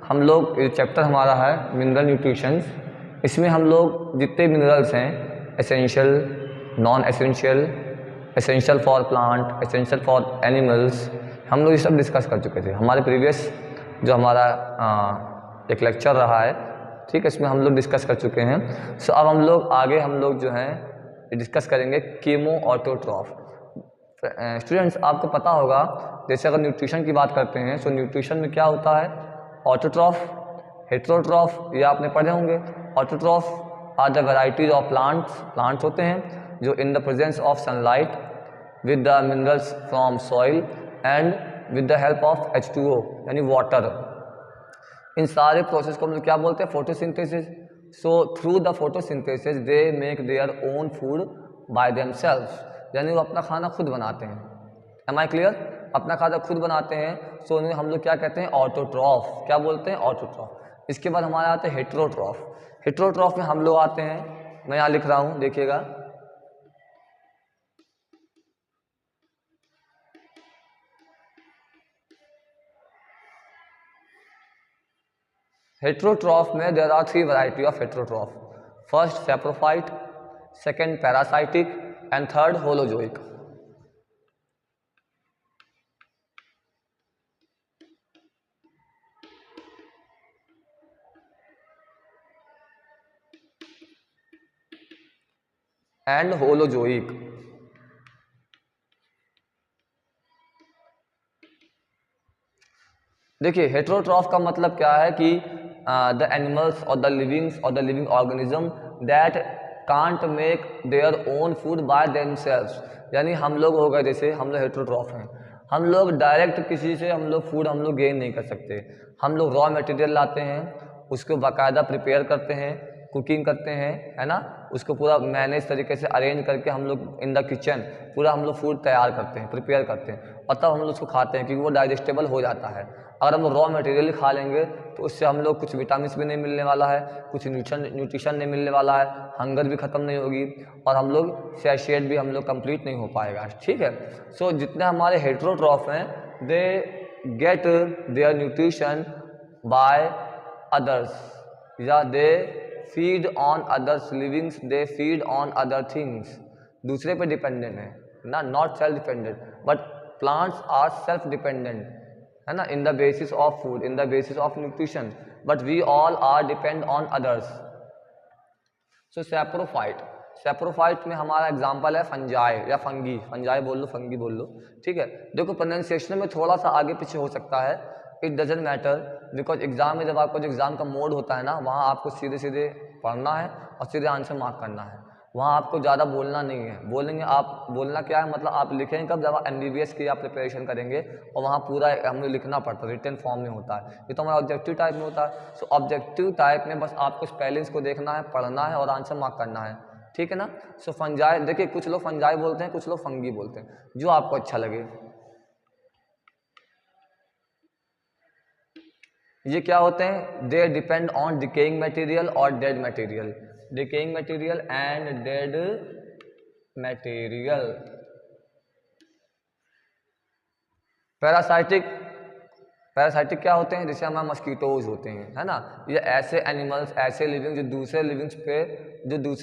हम लोग ये चैप्टर हमारा है मिनरल न्यूट्रिशन। इसमें हम लोग जितने मिनरल्स हैं, essential, non essential, essential for plant, essential for animals, हम लोग ये सब डिस्कस कर चुके थे हमारे प्रीवियस जो हमारा एक लेक्चर रहा है, ठीक है, इसमें हम लोग डिस्कस कर चुके हैं। सो अब हम लोग आगे हम लोग जो हैं डिस्कस करेंगे कीमो ऑटोट्रॉफ। स्टूडेंट्स आपको पता होगा जैसे अगर न्यूट्रिशन की बात करते हैं तो न्यूट्रिशन में क्या होता है, ऑटोट्रॉफ, हेटेरोट्रॉफ, ये आपने पढ़े होंगे। Autotroph are the varieties of plants होते हैं जो in the presence of sunlight with the minerals from soil and with the help of H2O यानी वाटर, इन सारे प्रोसेस को हम लोग क्या बोलते हैं, photosynthesis. So through the photosynthesis they make their own food by themselves, यानी वो अपना खाना खुद बनाते हैं। Am I clear? अपना खाना खुद बनाते हैं। सो उन्हें हम लोग क्या कहते हैं, ऑटोट्रॉफ। क्या बोलते हैं, ऑटोट्रॉफ। इसके बाद हमारे आते हैं हेटेरोट्रॉफ। हेटेरोट्रॉफ में हम लोग आते हैं, मैं यहाँ लिख रहा हूँ, देखिएगा, हेटेरोट्रॉफ में there are 3 variety of heterotroph. First saprophyte, second parasitic and third holozoic. And holozoic. देखिए हेटेरोट्रॉफ का मतलब क्या है कि द एनिमल्स और the living organism that can't make their own food by themselves, यानी हम लोग हो गए, जैसे हम लोग हेटेरोट्रॉफ हैं, हम लोग डायरेक्ट किसी से हम लोग फूड हम लोग गेन नहीं कर सकते। हम लोग रॉ मटेरियल लाते हैं, उसको बाकायदा प्रिपेयर करते हैं, कुकिंग करते हैं, है ना, उसको पूरा मैनेज तरीके से अरेंज करके हम लोग इन द किचन पूरा हम लोग फूड तैयार करते हैं, प्रिपेयर करते हैं, और तब हम लोग उसको खाते हैं क्योंकि वो डाइजेस्टेबल हो जाता है। अगर हम लोग रॉ मटेरियल खा लेंगे तो उससे हम लोग कुछ विटामिन भी नहीं मिलने वाला है, कुछ न्यूट्रिशन नहीं मिलने वाला है, हंगर भी ख़त्म नहीं होगी, और हम लोग सैटिस्फाइड भी हम लोग कंप्लीट नहीं हो पाएगा, ठीक है। सो जितने हमारे हेटेरोट्रॉफ हैं they get their nutrition by others, या they feed on others livings, they feed on other things, दूसरे पे डिपेंडेंट है ना, not self dependent, but plants are self dependent, है ना, in the basis of food, in the basis of nutrition, but we all are depend on others. So saprophyte में हमारा example है fungi या फंगी, फंजाई बोल लो, fungi बोल लो, ठीक है। देखो प्रोनाउंसिएशन में थोड़ा सा आगे पीछे हो सकता है, it doesn't matter, because exam में जब आपका जो एग्जाम का मोड होता है ना, वहाँ आपको सीधे सीधे पढ़ना है और सीधे आंसर मार्क करना है, वहाँ आपको ज़्यादा बोलना नहीं है। बोलेंगे आप, बोलना क्या है मतलब आप लिखेंगे कब, जब आप MBBS की आप प्रिपरेशन करेंगे और वहाँ पूरा हमें लिखना पड़ता है, रिटन फॉर्म में होता है। ये तो हमारा ऑब्जेक्टिव टाइप में होता है। सो ऑब्जेक्टिव टाइप में बस आपको स्पेलिंग्स को देखना है, पढ़ना है और आंसर मार्क करना है, ठीक है ना। सो फंजाई, देखिए कुछ लोग फंजाई बोलते हैं, कुछ लोग फंगी बोलते हैं, जो आपको अच्छा लगे। ये क्या होते हैं, they depend on decaying material और dead material, decaying material and dead material. Parasitic, parasitic क्या होते हैं, जैसे हमारे मस्कीटोज होते हैं, है ना, ये ऐसे एनिमल्स, ऐसे लिविंग जो दूसरे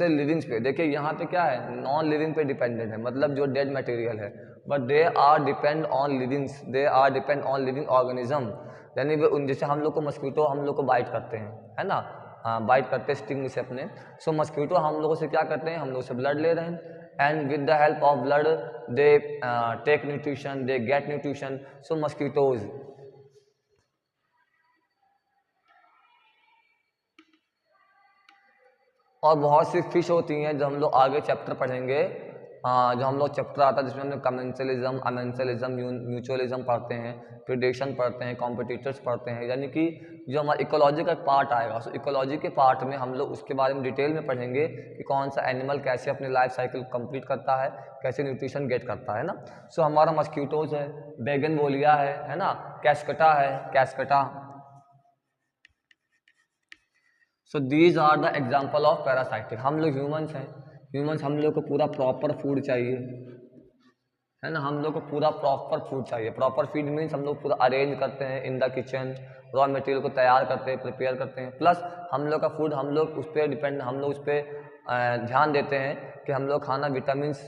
लिविंग्स पे, देखिए यहाँ पे क्या है, नॉन लिविंग पे डिपेंडेंट है, मतलब जो डेड मटेरियल है, but they are depend on livings, they are depend on living organism, यानी जैसे हम लोग को मस्कीटो हम लोग को बाइट करते हैं, है ना, हाँ बाइट करते हैं स्टिंग से अपने। सो मस्कीटो हम लोगों से क्या करते हैं, हम लोग से ब्लड ले रहे हैं, and with the help of blood they take nutrition, they get nutrition. So mosquitoes, और बहुत सी फिश होती हैं जो हम लोग आगे चैप्टर पढ़ेंगे, जो हम लोग चैप्टर आता है जिसमें हम लोग कमेंसलिज्म, अमेंसलिज्म, म्यूचुअलिज्म पढ़ते हैं, प्रिडेशन पढ़ते हैं, कॉम्पिटिटर्स पढ़ते हैं, यानी कि जो हमारा इकोलॉजी का पार्ट आएगा, सो इकोलॉजी के पार्ट में हम लोग उसके बारे में डिटेल में पढ़ेंगे कि कौन सा एनिमल कैसे अपने लाइफ साइकिल कंप्लीट करता है, कैसे न्यूट्रिशन गेट करता है ना। सो हमारा मस्कीटोज है, बेगनवोलिया है ना, कैस्कटा है, cuscuta. So these are the example of parasitic. हम लोग ह्यूमंस हैं, ह्यूमंस हम लोग को पूरा प्रॉपर फूड चाहिए, है ना। हम लोग को पूरा प्रॉपर फूड चाहिए। प्रॉपर फीड मीन्स हम लोग पूरा अरेंज करते हैं in the kitchen, raw material को तैयार करते हैं, प्रिपेयर करते हैं, प्लस हम लोग का फूड हम लोग उस पर डिपेंड, हम लोग उस पर ध्यान देते हैं कि हम लोग खाना विटामिन्स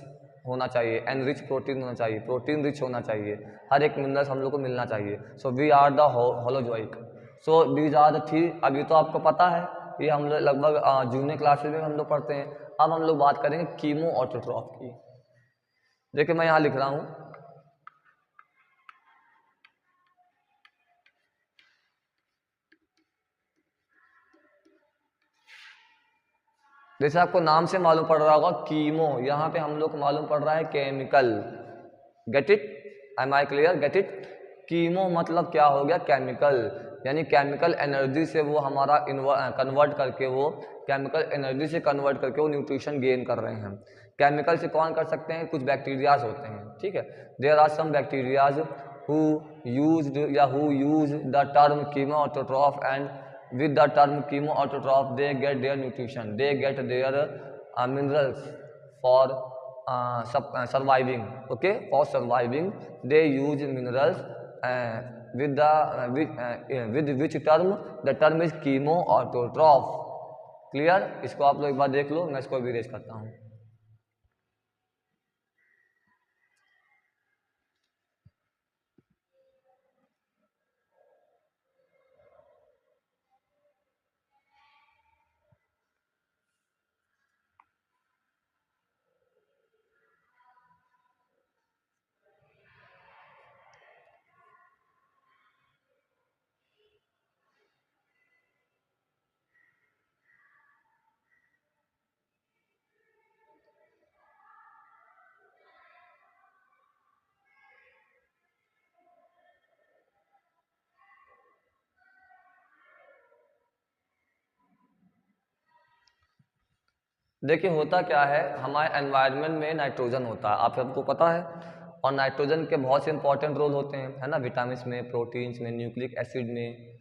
होना चाहिए, एंड रिच प्रोटीन होना चाहिए, प्रोटीन रिच होना चाहिए, हर एक मिनरल्स हम लोग को मिलना चाहिए। So we are the holozoic. So these are the three. अभी तो आपको पता है, ये हम लोग लगभग जूनियर क्लासेज में हम लोग पढ़ते हैं। अब हम लोग बात करेंगे कीमो ऑटोट्रॉफ की। देखिए मैं यहाँ लिख रहा हूँ, जैसे आपको नाम से मालूम पड़ रहा होगा कीमो, यहाँ पे हम लोग को मालूम पड़ रहा है chemical. Get it? Am I clear? Get it? Chemo मतलब क्या हो गया? केमिकल, यानी केमिकल एनर्जी से वो हमारा कन्वर्ट करके, वो केमिकल एनर्जी से कन्वर्ट करके वो न्यूट्रिशन गेन कर रहे हैं। केमिकल से कौन कर सकते हैं? कुछ बैक्टीरियाज होते हैं, ठीक है। There are some bacterias who use the term chemo autotroph, and with the term chemo autotroph they get their nutrition, they get their minerals for surviving. Okay, for surviving they use minerals with which term? The term is chemo autotroph. Clear? इसको आप लोग एक बार देख लो, मैं इसको भी raise करता हूँ। देखिए होता क्या है, हमारे एनवायरनमेंट में नाइट्रोजन होता है, आप सबको पता है, और नाइट्रोजन के बहुत से इंपॉर्टेंट रोल होते हैं, है ना। विटामिन्स में, प्रोटीन्स में, न्यूक्लिक एसिड में,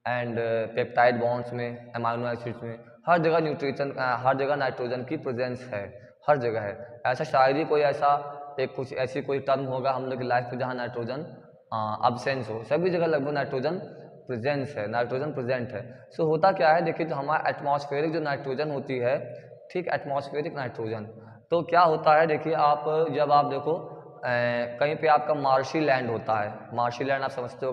एंड पेप्टाइड बॉन्ड्स में, अमाइनो एसिड्स में, हर जगह न्यूट्रिशन, हर जगह नाइट्रोजन की प्रेजेंस है, हर जगह है। ऐसा शायद ही कोई ऐसा एक कुछ ऐसी कोई टर्म होगा हम लोग की लाइफ में जहाँ नाइट्रोजन अब्सेंस हो। सभी जगह लगभग नाइट्रोजन प्रेजेंस है, नाइट्रोजन प्रेजेंट है। सो होता क्या है, देखिए जो हमारा एटमॉस्फेरिक जो नाइट्रोजन होती है, ठीक, एटमॉस्फेरिक नाइट्रोजन, तो क्या होता है, देखिए आप जब आप देखो कहीं पे आपका मार्शी लैंड होता है, मार्शी लैंड आप समझते हो,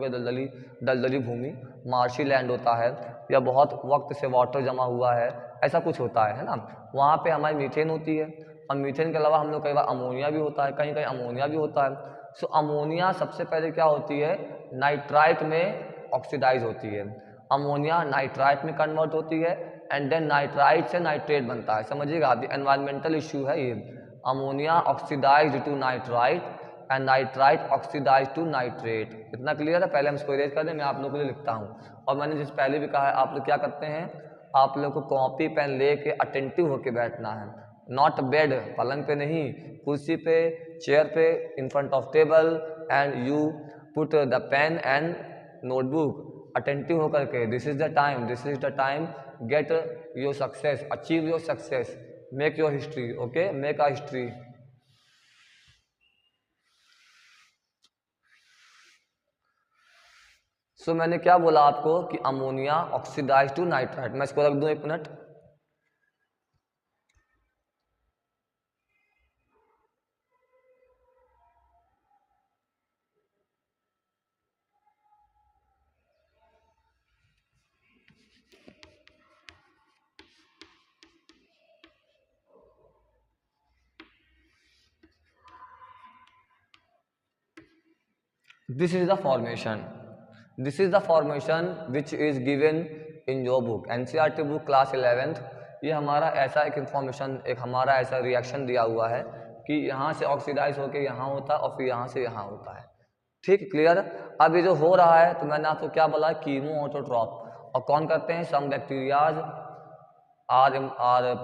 दलदली भूमि, मार्शी लैंड होता है, या बहुत वक्त से वाटर जमा हुआ है, ऐसा कुछ होता है ना। वहाँ पे हमारी मीथेन होती है, और मीथेन के अलावा हम लोग कई बार अमोनिया भी होता है, कहीं कहीं अमोनिया भी होता है। सो अमोनिया सबसे पहले क्या होती है, नाइट्राइट में ऑक्सीडाइज होती है, अमोनिया नाइट्राइट में कन्वर्ट होती है, एंड देन नाइट्राइट से नाइट्रेट बनता है। समझिएगा, एनवायरमेंटल इश्यू है ये। Ammonia oxidise to nitrite, and nitrite oxidise to nitrate. इतना क्लियर है? पहले हम इसको इरेज कर दें, मैं आप लोगों के लिए लिखता हूँ। और मैंने जिस पहले भी कहा है, आप लोग क्या करते हैं, आप लोग को कॉपी पेन लेके अटेंटिव होके बैठना है, नॉट बेड, पलंग पे नहीं, कुर्सी पे, चेयर पे, in front of table, and you put the pen and notebook, attentive होकर के, this is the time, this is the time, get your success, achieve your success, make your history. Okay, make a history. So मैंने क्या बोला आपको कि ammonia oxidise to nitrite. मैं इसको रख दूं 1 minute. This is the formation. This is the formation which is given in your book, NCERT book class 11th। ये हमारा ऐसा एक इंफॉर्मेशन, एक हमारा ऐसा रिएक्शन दिया हुआ है कि यहाँ से ऑक्सीडाइज होकर यहाँ होता है, और फिर यहाँ से यहाँ होता है। ठीक, क्लियर? अब ये जो हो रहा है, तो मैंने आपको क्या बोला, कीमो ऑटोट्रॉप। और कौन करते हैं? Some bacterias are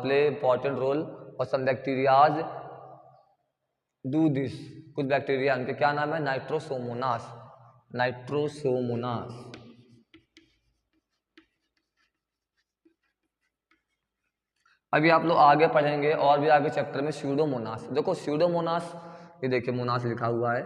play important role, और सम बैक्टीरियाज डू दिस। कुछ बैक्टीरिया, उनके क्या नाम है? Nitrosomonas, nitrosomonas. अभी आप लोग आगे पढ़ेंगे और भी आगे चैप्टर में स्यूडोमोनास। देखो स्यूडोमोनास ये देखिए मोनास लिखा हुआ है।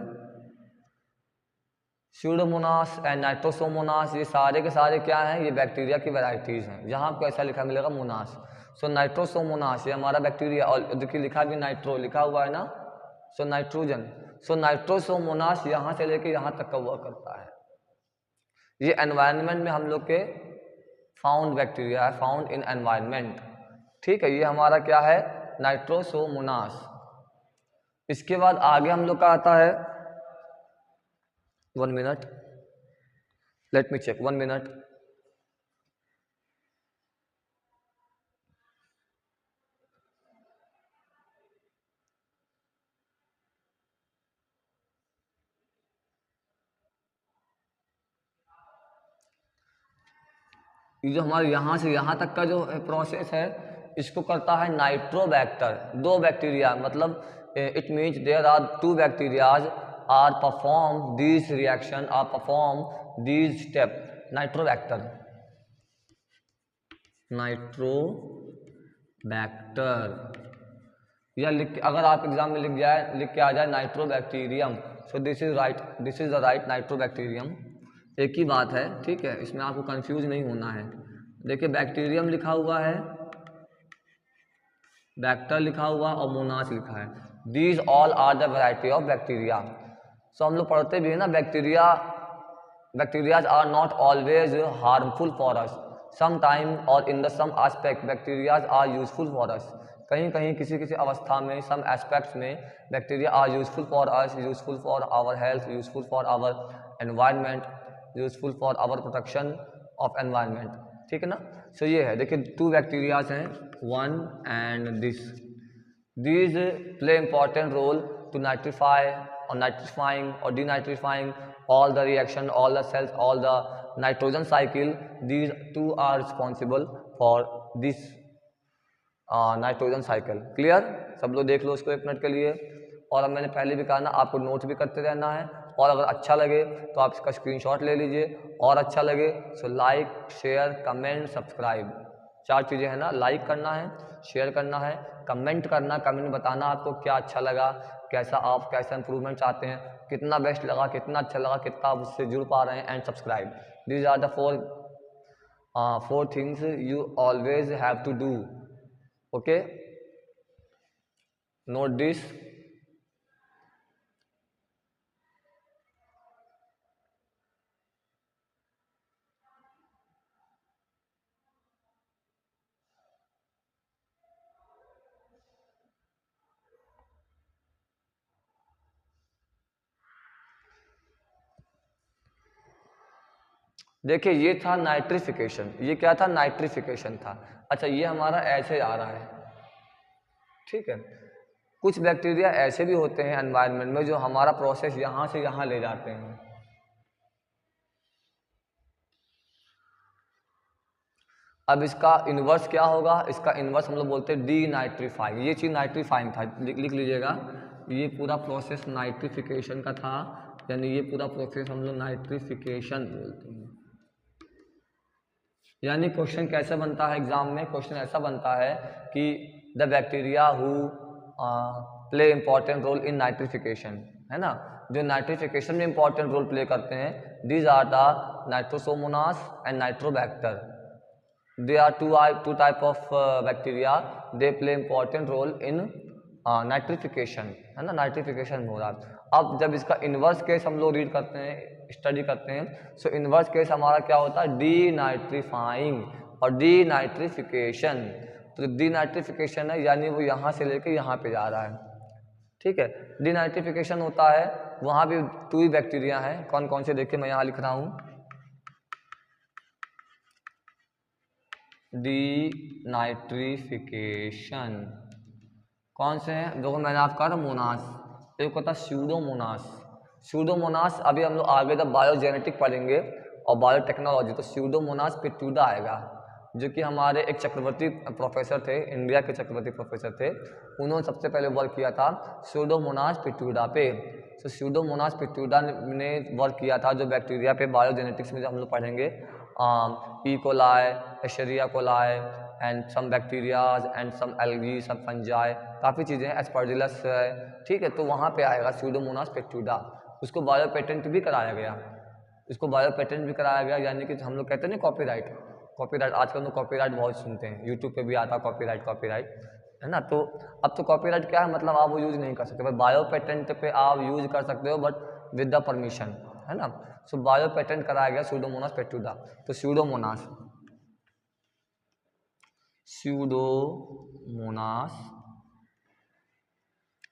स्यूडोमोनास एंड नाइट्रोसोमोनास, ये सारे के सारे क्या हैं, ये बैक्टीरिया की वैरायटीज़ हैं। जहाँ आपको ऐसा लिखा मिलेगा मोनास। सो नाइट्रोसोमोनास ये हमारा बैक्टीरिया, और देखिए लिखा भी नाइट्रो लिखा हुआ है ना, सो नाइट्रोजन। सो नाइट्रोसोमोनास यहाँ से लेके यहाँ तक का वर्क करता है। ये एनवायरनमेंट में हम लोग के फाउंड बैक्टीरिया है, फाउंड इन एनवायरनमेंट। ठीक है, ये हमारा क्या है, नाइट्रोसोमोनास। इसके बाद आगे हम लोग का आता है, 1 minute, let me check, 1 minute. ये जो हमारे यहाँ से यहाँ तक का जो प्रोसेस है, इसको करता है नाइट्रोबैक्टर। 2 बैक्टीरिया, मतलब it means there are 2 bacterias are perform this reaction, are perform this step. Nitrobacter, या अगर आप एग्जाम में लिख के आ जाए nitrobacterium, so this is right, this is the right nitrobacterium. एक ही बात है, ठीक है, इसमें आपको कंफ्यूज नहीं होना है। देखिए बैक्टीरियम लिखा हुआ है, बैक्टर लिखा हुआ और मोनास लिखा है। These all are the variety of bacteria. So हम लोग पढ़ते भी है ना, bacterias are not always harmful for us, some time और in the some aspect bacterias are useful for us. कहीं कहीं किसी किसी अवस्था में, सम एस्पेक्ट्स में bacteria are useful for us, useful for our health, useful for our environment, useful for our protection of environment. ठीक है ना। सो ये है, देखिए 2 बैक्टीरियाज हैं, 1 and this. These play important role to nitrify और नाइट्रीफाइंग और denitrifying all the reaction, all the cells, all the nitrogen cycle. These 2 are responsible for this nitrogen cycle. Clear, सब लोग देख लो इसको 1 मिनट के लिए। और अब मैंने पहले भी कहा ना, आपको नोट भी करते रहना है, और अगर अच्छा लगे तो आप इसका स्क्रीनशॉट ले लीजिए, और अच्छा लगे so like, share, comment, subscribe. 4 चीज़ें हैं ना, लाइक करना है, शेयर करना है, कमेंट करना, कमेंट में बताना आपको क्या अच्छा लगा, कैसा इंप्रूवमेंट चाहते हैं, कितना बेस्ट लगा, कितना अच्छा लगा, कितना आप उससे जुड़ पा रहे हैं, and subscribe. These are the 4 things you always have to do. Okay, note this. देखिए ये था नाइट्रिफिकेशन, ये क्या था, नाइट्रिफिकेशन था। अच्छा, ये हमारा ऐसे आ रहा है, ठीक है। कुछ बैक्टीरिया ऐसे भी होते हैं एनवायरनमेंट में जो हमारा प्रोसेस यहाँ से यहाँ ले जाते हैं। अब इसका इन्वर्स क्या होगा, इसका इन्वर्स हम लोग बोलते हैं डीनाइट्रीफाइंग। ये चीज़ नाइट्रीफाइंग था, लिख लीजिएगा। ये पूरा प्रोसेस नाइट्रिफिकेशन का था, यानी ये पूरा प्रोसेस हम लोग नाइट्रिफिकेशन बोलते हैं। यानी क्वेश्चन कैसे बनता है एग्जाम में, क्वेश्चन ऐसा बनता है कि the bacteria who play important role in nitrification, है ना, जो नाइट्रिफिकेशन में इंपॉर्टेंट रोल प्ले करते हैं, these are the Nitrosomonas and Nitrobacter. They are two type of bacteria, they play important role in nitrification, है ना, नाइट्रिफिकेशन हो रहा। अब जब इसका इन्वर्स केस हम लोग रीड करते हैं, स्टडी करते हैं, सो इन्वर्स केस हमारा क्या होता है, डीनाइट्रीफाइंग और डीनाइट्रिफिकेशन। तो डीनाइट्रिफिकेशन है, यानी वो यहाँ से लेके यहाँ पे जा रहा है, ठीक है। डीनाइट्रिफिकेशन होता है, वहाँ भी 2 ही बैक्टीरिया हैं। कौन कौन से, देखिए मैं यहाँ लिख रहा हूँ, डीनाइट्रिफिकेशन कौन से हैं, देखो मैंने आपका कहा था मोनास, एक होता है स्यूडोमोनास। स्यूडोमोनास अभी हम लोग आगे जब बायोजेनेटिक पढ़ेंगे और बायोटेक्नोलॉजी, तो स्यूडोमोनास पिट्यूडा आएगा, जो कि हमारे एक चक्रवर्ती प्रोफेसर थे, इंडिया के चक्रवर्ती प्रोफेसर थे, उन्होंने सबसे पहले वर्क किया था स्यूडोमोनास पिट्यूडा पे। तो स्यूडोमोनास पिट्यूडा ने वर्क किया था, जो बैक्टीरिया पे बायोजेनेटिक्स में जो हम लोग पढ़ेंगे, E coli, escherichia coli and some bacterias and some algae, some fungi, काफ़ी चीज़ें हैं, एस्पर्जिलस है, ठीक है। तो वहाँ पे आएगा स्यूडोमोनास पेक्टूडा। उसको बायो पेटेंट भी कराया गया, इसको बायो पेटेंट भी कराया गया, यानी कि हम लोग कहते हैं ना कॉपीराइट, कॉपीराइट आजकल तो कॉपीराइट बहुत सुनते हैं, यूट्यूब पे भी आता है कॉपीराइट, कॉपीराइट है ना। तो अब तो कॉपीराइट क्या है, मतलब आप वो यूज़ नहीं कर सकते, बट बायो पेटेंट पे आप यूज़ कर सकते हो, बट विद द परमिशन, है ना। सो बायो पेटेंट कराया गया स्यूडोमोनास पेक्टूडा। तो स्यूडोमोनास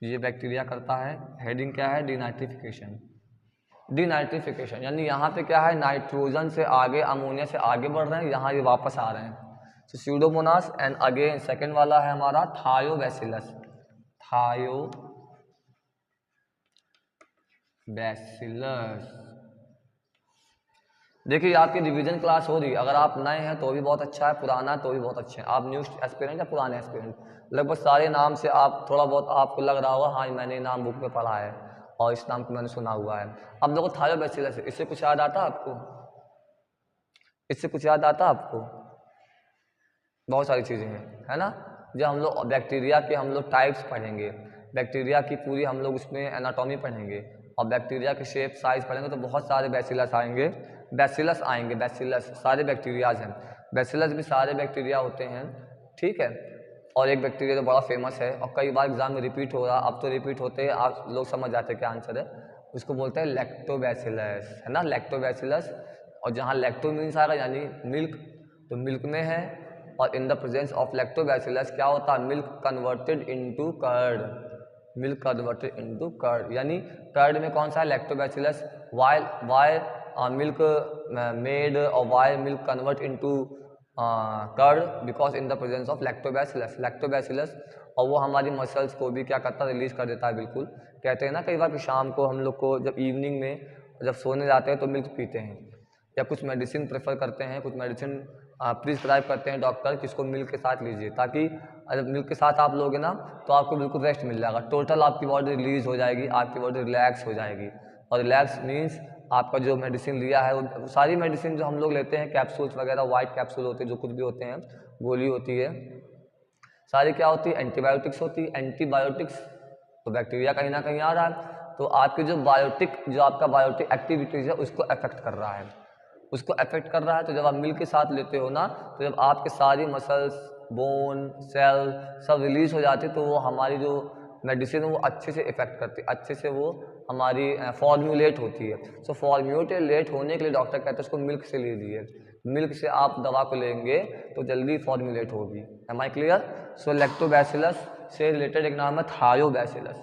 ये बैक्टीरिया करता है, हेडिंग क्या है, डीनाइट्रिफिकेशन। डीनाइट्रिफिकेशन यानी यहाँ पे क्या है, नाइट्रोजन से आगे, अमोनिया से आगे बढ़ रहे हैं, यहाँ ये वापस आ रहे हैं। तो स्यूडोमोनास एंड अगेन सेकेंड वाला है हमारा थायोबैसिलस। थायोबैसिलस देखिए आपकी रिवीजन क्लास हो रही है, अगर आप नए हैं तो भी बहुत अच्छा है, पुराना है तो भी बहुत अच्छे हैं। आप न्यू एस्पिरेंट या पुराने एस्पिरेंट, लगभग सारे नाम से आप थोड़ा बहुत आपको लग रहा होगा हाँ मैंने नाम बुक में पढ़ा है और इस नाम को मैंने सुना हुआ है। अब देखो थायोबैसिलस, इससे कुछ याद आता आपको, इससे कुछ याद आता आपको? बहुत सारी चीज़ें हैं, है ना। जब हम लोग बैक्टीरिया के हम लोग टाइप्स पढ़ेंगे, बैक्टीरिया की पूरी हम लोग उसमें एनाटॉमी पढ़ेंगे और बैक्टीरिया के शेप साइज पढ़ेंगे, तो बहुत सारे बैसिलस आएंगे, बैसिलस सारे बैक्टीरियाज हैं, बैसिलस भी सारे बैक्टीरिया होते हैं, ठीक है। और एक बैक्टीरिया तो बड़ा फेमस है और कई बार एग्जाम में रिपीट हो रहा, अब तो रिपीट होते हैं, आप लोग समझ जाते हैं क्या आंसर है, उसको बोलते हैं लैक्टोबैसिलस, है ना, लैक्टोबैसिलस। और जहाँ लैक्टो मीन्स आएगा यानी मिल्क, तो मिल्क में है, और in the presence of Lactobacillus क्या होता है, milk converted into curd, milk converted into curd, यानी कर्ड में कौन सा है, लैक्टोबैसिलस। वाई मिल्क मेड और why milk convert into curd, because in the presence of Lactobacillus. और वो हमारी मसल्स को भी क्या करता है, रिलीज कर देता है, बिल्कुल। कहते हैं ना कई बार कि शाम को हम लोग को जब इवनिंग में जब सोने जाते हैं तो मिल्क पीते हैं, या कुछ मेडिसिन प्रेफर करते हैं, कुछ मेडिसिन प्रिस्क्राइब करते हैं डॉक्टर कि इसको मिल्क के साथ लीजिए, ताकि जब मिल्क के साथ आप लोगे ना तो आपको बिल्कुल रेस्ट मिल जाएगा, टोटल आपकी बॉडी रिलीज हो जाएगी, आपकी बॉडी रिलैक्स हो जाएगी। और रिलैक्स मीन्स आपका जो मेडिसिन लिया है, वो सारी मेडिसिन जो हम लोग लेते हैं, कैप्सूल्स वगैरह, वाइट कैप्सूल होते हैं, जो कुछ भी होते हैं, गोली होती है, सारी क्या होती है, एंटीबायोटिक्स होती है। एंटीबायोटिक्स तो बैक्टीरिया कहीं ना कहीं आ रहा है, तो आपकी जो आपका बायोटिक एक्टिविटीज़ है उसको अफेक्ट कर रहा है, उसको अफेक्ट कर रहा है। तो जब आप मिल्क के साथ लेते हो ना, तो जब आपके सारी मसल्स, बोन, सेल सब रिलीज हो जाती है, तो वो हमारी जो मेडिसिन है वो अच्छे से इफेक्ट करती है, अच्छे से वो हमारी फॉर्म्यूलेट होती है। सो फॉर्म्यूलेट होने के लिए डॉक्टर कहते हैं उसको मिल्क से लीजिए, मिल्क से आप दवा को लेंगे तो जल्दी फॉर्म्यूलेट होगी। Am I clear? So Lactobacillus से रिलेटेड एक नाम है थायोबैसिलस।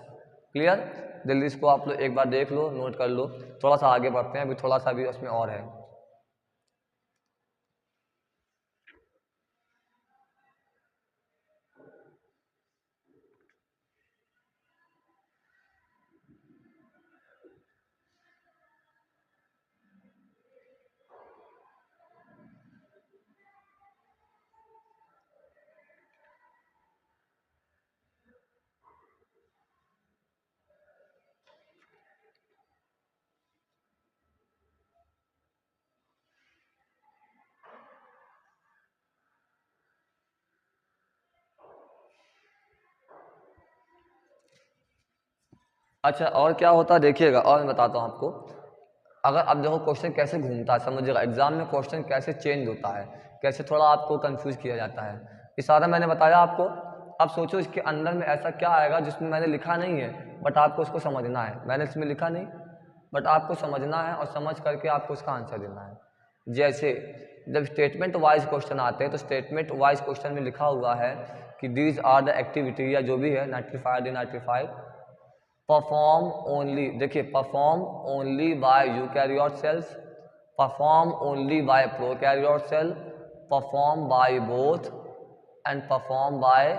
क्लियर? जल्दी इसको आप लोग एक बार देख लो, नोट कर लो। थोड़ा सा आगे बढ़ते हैं, अभी थोड़ा सा भी उसमें और है। अच्छा, और क्या होता है देखिएगा, और मैं बताता हूँ आपको। अगर अब देखो क्वेश्चन कैसे घूमता है, समझिएगा एग्जाम में क्वेश्चन कैसे चेंज होता है, कैसे थोड़ा आपको कंफ्यूज किया जाता है। ये सारा मैंने बताया आपको। अब सोचो इसके अंदर में ऐसा क्या आएगा जिसमें मैंने लिखा नहीं है, बट आपको उसको समझना है। मैंने इसमें लिखा नहीं, बट आपको समझना है और समझ करके आपको उसका आंसर देना है। जैसे जब स्टेटमेंट वाइज क्वेश्चन आते हैं, तो स्टेटमेंट वाइज क्वेश्चन में लिखा हुआ है कि दीज आर द एक्टिविटी, या जो भी है, नाइट्रीफाइड, डिनाइट्रीफाइड, परफॉर्म ओनली, देखिए perform only by eukaryote cells, perform only by prokaryote cell, perform by both, and perform by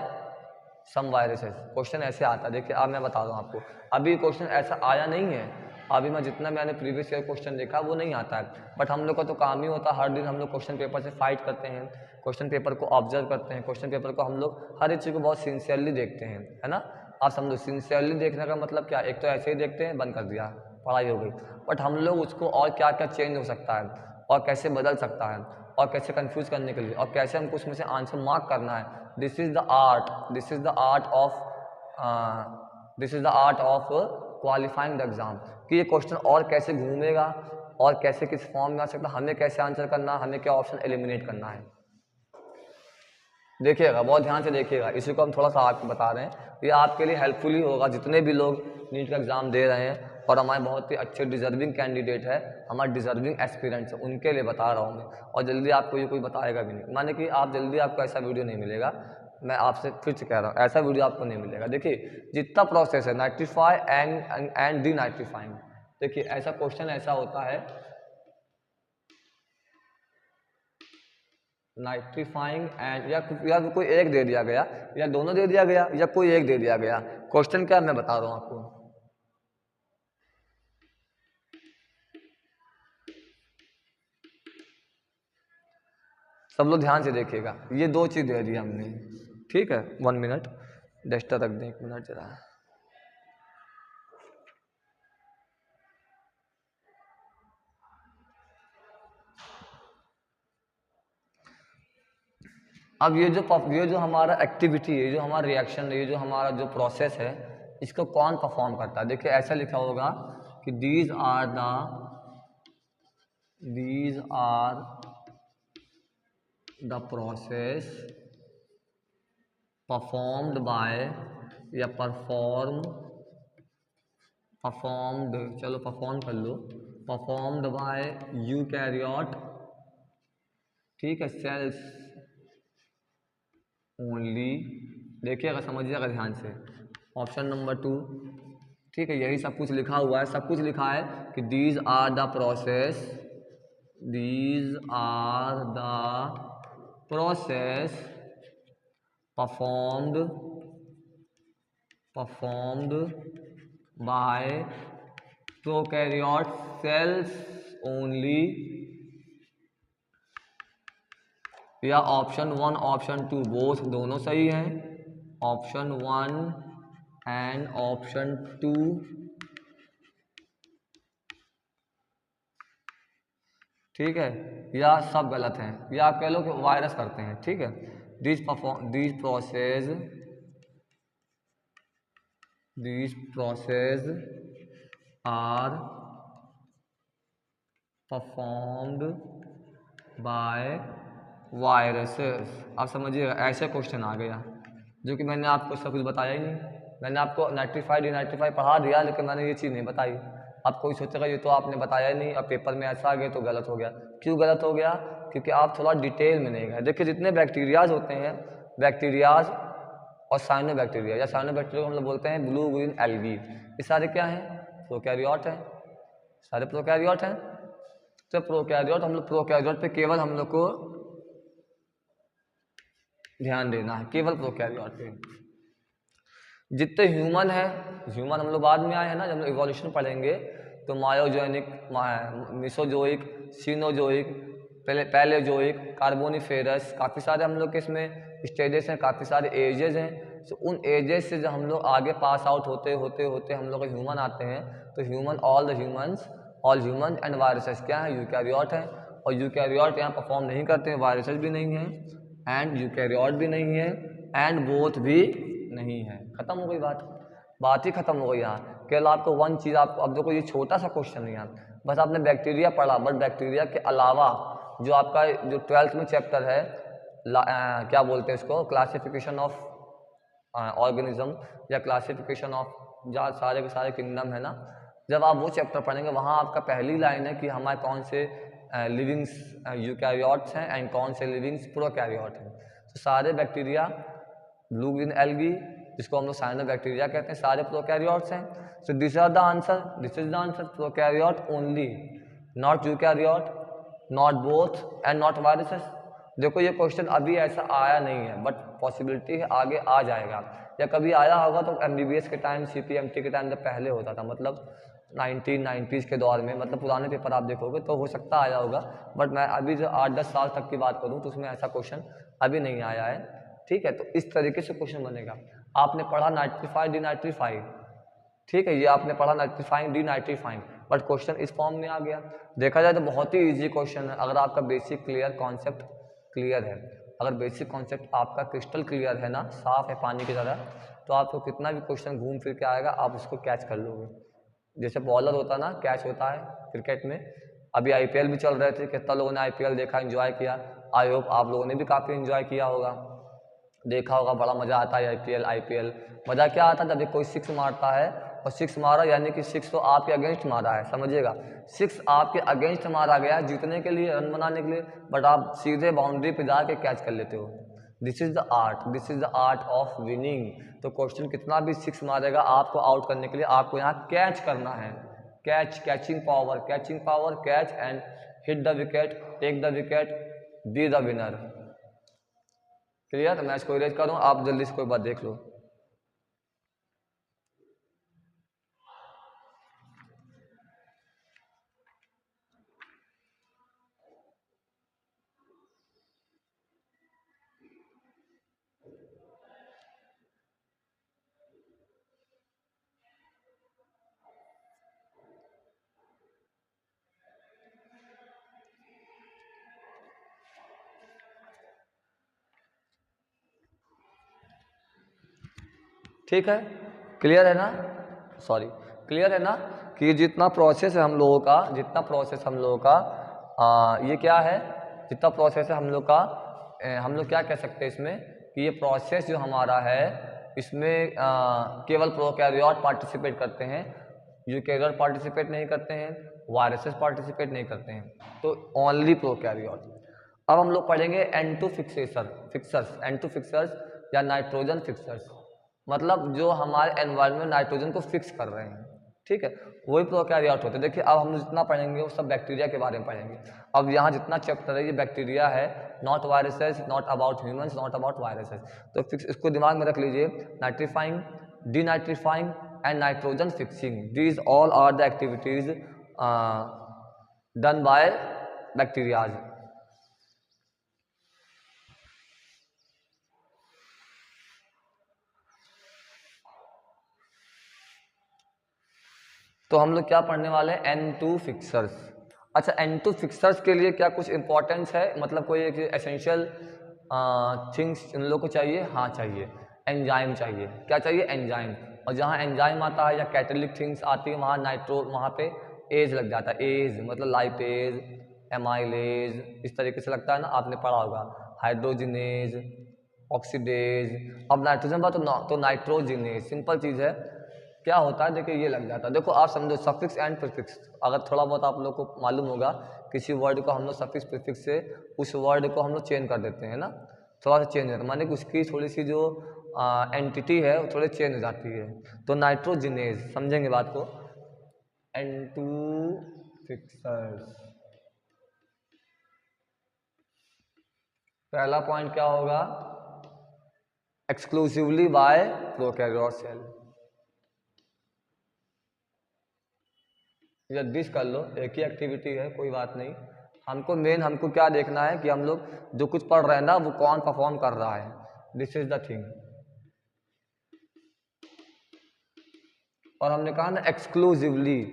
some viruses. Question ऐसे आता है। देखिए अब मैं बता दूं आपको, अभी क्वेश्चन ऐसा आया नहीं है, अभी मैं जितना मैंने प्रीवियस ईयर क्वेश्चन देखा वो नहीं आता है, बट हम लोग का तो काम ही होता है, हर दिन हम लोग क्वेश्चन पेपर से फाइट करते हैं, क्वेश्चन पेपर को ऑब्जर्व करते हैं, क्वेश्चन पेपर को हम लोग हर एक चीज़ को बहुत सिंसियरली देखते हैं, है ना। आप समझो सिंसियरली देखने का मतलब क्या, एक तो ऐसे ही देखते हैं, बंद कर दिया, पढ़ाई हो गई, बट हम लोग उसको और क्या क्या चेंज हो सकता है, और कैसे बदल सकता है और कैसे कंफ्यूज करने के लिए और कैसे हमको उसमें से आंसर मार्क करना है। This is the art, this is the art of this is the art of qualifying the exam, कि ये क्वेश्चन और कैसे घूमेगा और कैसे किस फॉर्म में आ सकता है, हमें कैसे आंसर करना है, हमें क्या ऑप्शन एलिमिनेट करना है। देखिएगा, बहुत ध्यान से देखिएगा, इसी को हम थोड़ा सा आपको बता रहे हैं, ये आपके लिए हेल्पफुल ही होगा जितने भी लोग नीट का एग्ज़ाम दे रहे हैं और हमारे बहुत ही अच्छे डिजर्विंग कैंडिडेट है, हमारे डिजर्विंग एस्पिरेंट्स है, उनके लिए बता रहा हूँ मैं। और जल्दी आपको ये कोई बताएगा भी नहीं, माने कि आप जल्दी आपको ऐसा वीडियो नहीं मिलेगा, मैं आपसे फिर से कह रहा हूँ, ऐसा वीडियो आपको नहीं मिलेगा। देखिए जितना प्रोसेस है नाइट्रीफाई एंड डी नाइट्रीफाइंग, देखिए ऐसा क्वेश्चन ऐसा होता है, नाइट्रीफाइंग एंड या कोई एक दे दिया गया या दोनों दे दिया गया या कोई एक दे दिया गया, क्वेश्चन क्या मैं बता रहा हूँ आपको। सब लोग ध्यान से देखिएगा, ये दो चीज़ दे दी हमने, ठीक है। 1 मिनट डेस्टा रख दें, 1 मिनट जरा। अब ये जो हमारा एक्टिविटी है, जो हमारा रिएक्शन है, ये जो हमारा जो प्रोसेस है, इसको कौन परफॉर्म करता है। देखिए ऐसा लिखा होगा कि these are the process performed by या परफॉर्म्ड, चलो परफॉर्म कर लो, परफॉर्म्ड बाय यूकैरियोट, ठीक है, सेल्स ओनली। देखिएगा, समझिएगा ध्यान से, ऑप्शन नंबर 2, ठीक है, यही सब कुछ लिखा हुआ है, सब कुछ लिखा है कि these are the process performed by prokaryote cells only, या ऑप्शन 1 ऑप्शन 2 बोथ दोनों सही हैं, ऑप्शन 1 एंड ऑप्शन 2 ठीक है, या सब गलत हैं, या आप कह लो कि वायरस करते हैं, ठीक है। These process are performed by viruses. आप समझिएगा, ऐसे क्वेश्चन आ गया जो कि मैंने आपको सब कुछ बताया ही नहीं, मैंने आपको नाइट्रीफाई डिनाइट्रीफाई पढ़ा दिया, लेकिन मैंने ये चीज़ नहीं बताई। आप कोई सोचेगा ये तो आपने बताया ही नहीं, अब पेपर में ऐसा आ गया तो गलत हो गया। क्यों गलत हो गया? क्योंकि आप थोड़ा डिटेल में नहीं गए। देखिए जितने बैक्टीरियाज होते हैं, बैक्टीरियाज और साइनो बैक्टीरिया या साइनो बैक्टीरिया को हम लोग बोलते हैं ब्लू ग्रीन एल्गी, ये सारे क्या हैं? प्रोकैरियोट हैं, सारे प्रोकैरियोट हैं। तो प्रोकैरियोट, हम लोग प्रोकैरियोट पे केवल हम लोग को ध्यान देना है, केवल प्रोकैरियोट पे। जितने ह्यूमन है, ह्यूमन हम लोग बाद में आए हैं ना, जब हम लोग इवोल्यूशन पढ़ेंगे तो मायोजेनिक, मिसोजोइक, सीनोजोइक, पैलेजोइक, कार्बोनिफेरस, काफ़ी सारे हम लोग के इसमें स्टेजेस हैं, काफ़ी सारे एजेस हैं। तो उन एजेस से जब हम लोग आगे पास आउट होते होते होते हम लोग ह्यूमन आते हैं, तो human all human and viruses क्या है? यूकैरियोट है। और यूकैरियोट यहाँ परफॉर्म नहीं करते हैं, वायरसेस भी नहीं हैं एंड यूकैरियोट भी नहीं है एंड बोथ भी नहीं है। खत्म हो गई बात ही खत्म हो गई। यहाँ केवल आपको वन चीज़, आपको अब देखो ये छोटा सा क्वेश्चन है यहाँ, बस आपने बैक्टीरिया पढ़ा, बट बैक्टीरिया के अलावा जो आपका जो 12th में चैप्टर है, क्या बोलते हैं इसको, क्लासिफिकेशन ऑफ ऑर्गेनिज्म या क्लासिफिकेशन ऑफ जहाँ सारे के सारे किंगडम है ना, जब आप वो चैप्टर पढ़ेंगे वहाँ आपका पहली लाइन है कि हमारे कौन से लिविंग्स यूकैरियोट्स हैं एंड कौन से लिविंग्स प्रोकैरियोट हैं। तो सारे बैक्टीरिया, ब्लू ग्रीन एल्गी जिसको हम लोग साइनो बैक्टीरिया कहते हैं, सारे प्रोकैरियोट्स हैं। सो this is the answer, prokaryote only, not eukaryote, not both and not viruses. देखो ये क्वेश्चन अभी ऐसा आया नहीं है, बट पॉसिबिलिटी है आगे आ जाएगा, या कभी आया होगा तो MBBS के टाइम, CPMT के टाइम जब पहले होता था, मतलब 1990s के दौर में, मतलब पुराने पेपर आप देखोगे तो हो सकता आया होगा, बट मैं अभी जो 8-10 साल तक की बात करूँ तो उसमें ऐसा क्वेश्चन अभी नहीं आया है, ठीक है। तो इस तरीके से क्वेश्चन बनेगा। आपने पढ़ा नाइट्रीफाई डिनाइट्रीफाई, ठीक है, ये आपने पढ़ा नाइट्रीफाइंग डिनाइट्रीफाइंग, बट क्वेश्चन इस फॉर्म में आ गया। देखा जाए तो बहुत ही ईजी क्वेश्चन है, अगर आपका बेसिक क्लियर कॉन्सेप्ट क्लियर है, अगर बेसिक कॉन्सेप्ट आपका क्रिस्टल क्लियर है ना, साफ है पानी की तरह, तो आपको कितना भी क्वेश्चन घूम फिर के आएगा आप उसको कैच कर लोगे। जैसे बॉलर होता है ना, कैच होता है क्रिकेट में। अभी आईपीएल भी चल रहे थे, कितना लोगों ने आईपीएल देखा, एंजॉय किया। आई होप आप लोगों ने भी काफ़ी एंजॉय किया होगा, देखा होगा, बड़ा मज़ा आता है आईपीएल। मज़ा क्या आता है जब कोई सिक्स मारता है, और सिक्स मारा यानी कि सिक्स तो आपके अगेंस्ट मारा है, समझिएगा, सिक्स आपके अगेंस्ट मारा गया जीतने के लिए, रन बनाने के लिए, बट आप सीधे बाउंड्री पे जाके कैच कर लेते हो। This is the art of winning. तो क्वेश्चन कितना भी सिक्स मारेगा, आपको आउट करने के लिए आपको यहाँ कैच करना है। Catching power, catch and hit the wicket, take the wicket, be the winner. Clear? मैं इसको इरेज करूँ, आप जल्दी से कोई बात देख लो। ठीक है, क्लियर है ना, सॉरी, क्लियर है ना कि जितना प्रोसेस है हम लोगों का, ये क्या है, जितना प्रोसेस है हम लोग का, हम लोग क्या कह सकते हैं इसमें कि ये प्रोसेस जो हमारा है इसमें केवल प्रोकैरियोट पार्टिसिपेट करते हैं, यूकैरियोट पार्टिसिपेट नहीं करते हैं, वायरसेस पार्टिसिपेट नहीं करते हैं, तो ओनली प्रोकैरियोट। अब हम लोग पढ़ेंगे N2 फिक्सर्स या नाइट्रोजन फिक्सर्स, मतलब जो हमारे एनवायरनमेंट नाइट्रोजन को फिक्स कर रहे हैं, ठीक है, वही प्रोकैरियोट होते हैं। देखिए अब हम जितना पढ़ेंगे वो सब बैक्टीरिया के बारे में पढ़ेंगे। अब यहाँ जितना चैप्टर है ये बैक्टीरिया है, not viruses, not about humans, not about viruses. तो फिक्स इसको दिमाग में रख लीजिए, nitrifying, denitrifying and nitrogen fixing, these all are the activities done by bacterias. तो हम लोग क्या पढ़ने वाले हैं, N2 फिक्सर्स। अच्छा, N2 फिक्सर्स के लिए क्या कुछ इंपॉर्टेंस है, मतलब कोई एक एसेंशियल थिंग्स इन लोग को चाहिए? हाँ चाहिए, एंजाइम चाहिए। क्या चाहिए? एंजाइम। और जहाँ एंजाइम आता है या कैटेलिक थिंग्स आती है वहाँ पे एज लग जाता है। एज मतलब लाइपेज, एमाइलेज, इस तरीके से लगता है ना, आपने पढ़ा होगा, हाइड्रोजिनेज, ऑक्सीडेज। अब नाइट्रोजन बात तो नाइट्रोजिनेज, सिंपल चीज़ है। क्या होता है देखिए, ये लग जाता है। देखो आप समझो, सफिक्स एंड प्रीफिक्स, अगर थोड़ा बहुत आप लोग को मालूम होगा, किसी वर्ड को हम लोग सफिक्स प्रीफिक्स से उस वर्ड को हम लोग चेंज कर देते हैं ना, थोड़ा सा चेंज होता है, माने कि उसकी थोड़ी सी जो एंटिटी है वो थोड़ी चेंज हो जाती है। तो नाइट्रोजिनेज, समझेंगे बात को। N2 फिक्सर्स, पहला पॉइंट क्या होगा, एक्सक्लूसिवली बाय प्रोकैरियोट सेल। जल्दीज कर लो, एक ही एक्टिविटी है, कोई बात नहीं। हमको क्या देखना है कि हम लोग जो कुछ पढ़ रहे हैं ना वो कौन परफॉर्म कर रहा है, दिस इज द थिंग। और हमने कहा ना एक्सक्लूसिवली,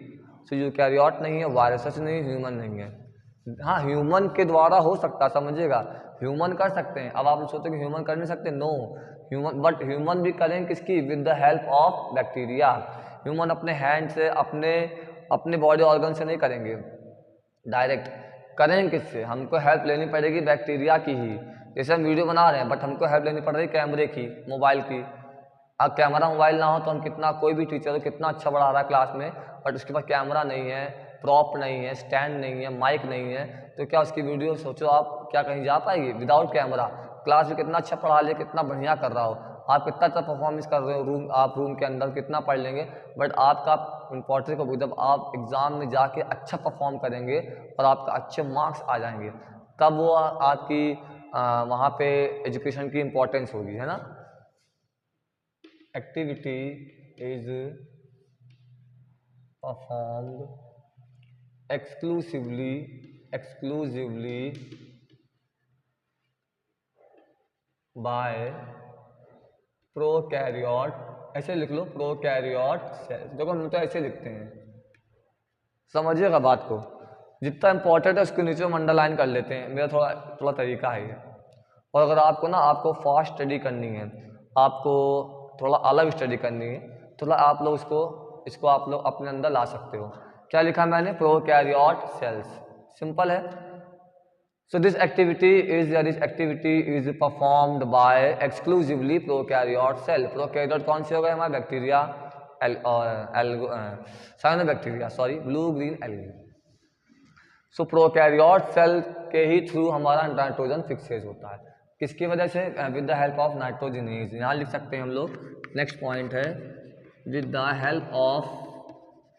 तो यूकैरियोट नहीं है, वायरसेस नहीं, ह्यूमन नहीं है। हाँ, ह्यूमन के द्वारा हो सकता है, समझिएगा, ह्यूमन कर सकते हैं। अब आप सोचते हैं कि ह्यूमन कर नहीं सकते, नो, ह्यूमन भी करें किसकी, with the help of bacteria. Human अपने हैंड से, अपने बॉडी ऑर्गन से नहीं करेंगे डायरेक्ट, करेंगे किससे, हमको हेल्प लेनी पड़ेगी बैक्टीरिया की ही। जैसे हम वीडियो बना रहे हैं, बट हमको हेल्प लेनी पड़ रही कैमरे की, मोबाइल की। अब कैमरा मोबाइल ना हो तो हम कितना, कोई भी टीचर हो कितना अच्छा पढ़ा रहा है क्लास में, बट उसके पास कैमरा नहीं है, प्रॉप नहीं है, स्टैंड नहीं है, माइक नहीं है, तो क्या उसकी वीडियो सोचो आप क्या कहीं जा पाएगी विदाउट कैमरा। क्लास में कितना अच्छा पढ़ा ले, कितना बढ़िया कर रहा हो, आप कितना अच्छा परफॉर्मेंस कर रहे हो, आप रूम के अंदर कितना पढ़ लेंगे, बट आपका इम्पोर्टेंट को जब आप एग्ज़ाम में जाके अच्छा परफॉर्म करेंगे और आपका अच्छे मार्क्स आ जाएंगे, तब वो आपकी वहाँ पे एजुकेशन की इम्पोर्टेंस होगी, है ना। Activity is performed exclusively by prokaryote, ऐसे लिख लो, प्रोकैरियोट सेल। देखो हम तो ऐसे लिखते हैं, समझिएगा बात को, जितना इंपॉर्टेंट है उसके नीचे हम अंडरलाइन कर लेते हैं, मेरा थोड़ा थोड़ा तरीका है ये। और अगर आपको ना आपको फास्ट स्टडी करनी है, आपको थोड़ा अलग स्टडी करनी है, थोड़ा आप लोग इसको आप लोग अपने अंदर ला सकते हो। क्या लिखा मैंने? प्रोकैरियोट सेल्स, सिंपल है। So this activity is performed by exclusively prokaryote cell. Prokaryote कौन से हो गए हमारे? Bacteria, cyanobacteria, sorry, blue green algae. So prokaryote cell के ही थ्रू हमारा नाइट्रोजन फिक्सेज होता है। किसकी वजह से? With the help of nitrogenase. यहाँ लिख सकते हैं हम लोग, नेक्स्ट पॉइंट है with the help of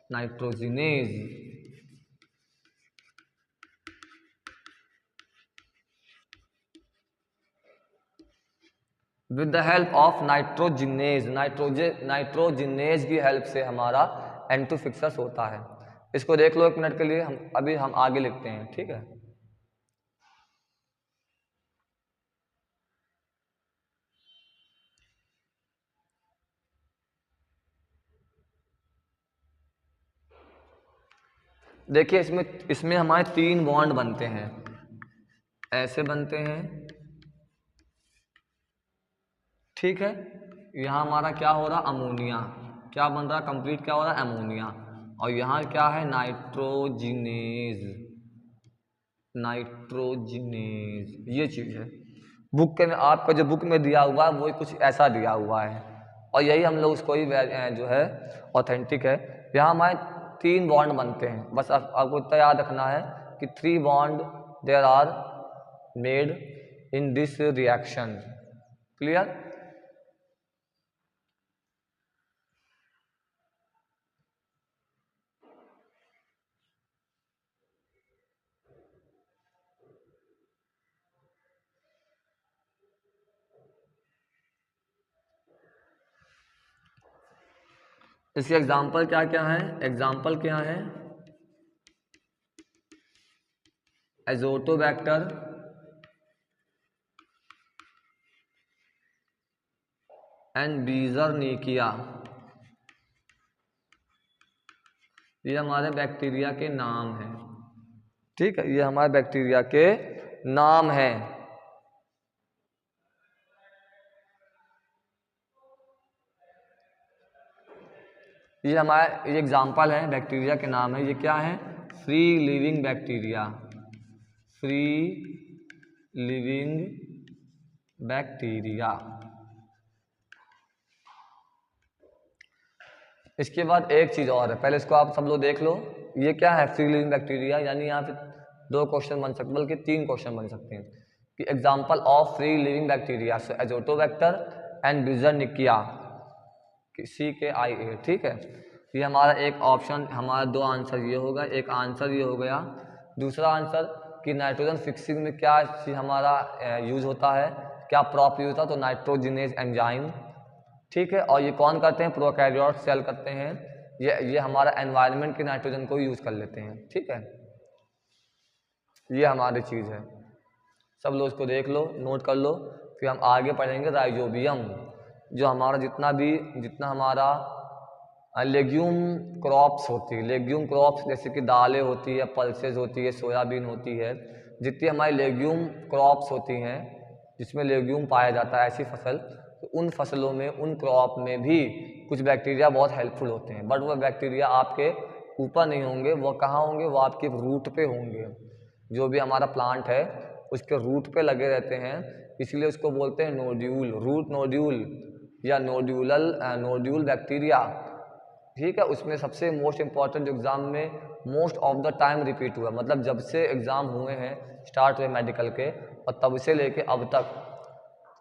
nitrogenase. With the help of nitrogenase, nitrogenase की हेल्प से हमारा N2 फिक्सस होता है। इसको देख लो 1 मिनट के लिए, हम आगे लिखते हैं, ठीक है। देखिए इसमें हमारे 3 बॉन्ड बनते हैं, ऐसे बनते हैं, ठीक है। यहाँ हमारा क्या हो रहा? अमोनिया, क्या बन रहा? कंप्लीट क्या हो रहा? अमोनिया। और यहाँ क्या है? नाइट्रोजिनेज, नाइट्रोजिनेज, ये चीज़ है। बुक के आपका जो बुक में दिया हुआ है वो कुछ ऐसा दिया हुआ है, और यही हम लोग उसको ही जो है ऑथेंटिक है। यहाँ हमारे 3 बॉन्ड बनते हैं, बस आपको इतना याद रखना है कि 3 bond there are made in this reaction. Clear? इसके एग्जाम्पल क्या क्या है? एग्जाम्पल क्या है? एजोटोबैक्टर, एंड बीजरनिकिया, ये हमारे बैक्टीरिया के नाम हैं, ठीक है। ये हमारे बैक्टीरिया के नाम हैं। ये हमारे ये एग्जाम्पल है, बैक्टीरिया के नाम है। ये क्या है? Free living bacteria, free living bacteria. इसके बाद एक चीज़ और है, पहले इसको आप सब लोग देख लो। ये क्या है? फ्री लिविंग बैक्टीरिया, यानी यहाँ पे 2 क्वेश्चन बन सकते, बल्कि 3 क्वेश्चन बन सकते हैं कि example of free living bacteria, so azotobacter and beijerinckia, CKIA, ठीक है। ये हमारा एक ऑप्शन, हमारा 2 आंसर ये होगा, एक आंसर ये हो गया। दूसरा आंसर कि नाइट्रोजन फिक्सिंग में क्या चीज़ हमारा यूज़ होता है, क्या प्रॉप यूज होता है? तो नाइट्रोजिनेज एंजाइम, ठीक है। और ये कौन करते हैं? प्रोकैरियोट सेल करते हैं। ये हमारा एनवायरनमेंट के नाइट्रोजन को यूज़ कर लेते हैं, ठीक है। ये हमारी चीज़ है, सब लोग इसको देख लो, नोट कर लो। फिर हम आगे पढ़ेंगे राइजोबियम, जो हमारा जितना हमारा लेग्यूम क्रॉप्स होती है, लेग्यूम क्रॉप्स जैसे कि दालें होती है, पल्सेस होती है, सोयाबीन होती है, जितनी हमारी लेग्यूम क्रॉप्स होती हैं जिसमें लेग्यूम पाया जाता है, ऐसी फसल, तो उन फसलों में, उन क्रॉप में भी कुछ बैक्टीरिया बहुत हेल्पफुल होते हैं। बट वह बैक्टीरिया आपके ऊपर नहीं होंगे, वो कहाँ होंगे? वो आपके रूट पे होंगे। जो भी हमारा प्लांट है उसके रूट पे लगे रहते हैं, इसलिए उसको बोलते हैं नोड्यूल, रूट नोड्यूल या नोड्यूल बैक्टीरिया, ठीक है। उसमें सबसे मोस्ट इंपॉर्टेंट जो एग्ज़ाम में most of the time repeat हुआ, मतलब जब से एग्ज़ाम हुए हैं, स्टार्ट हुए मेडिकल के, और तब से लेके अब तक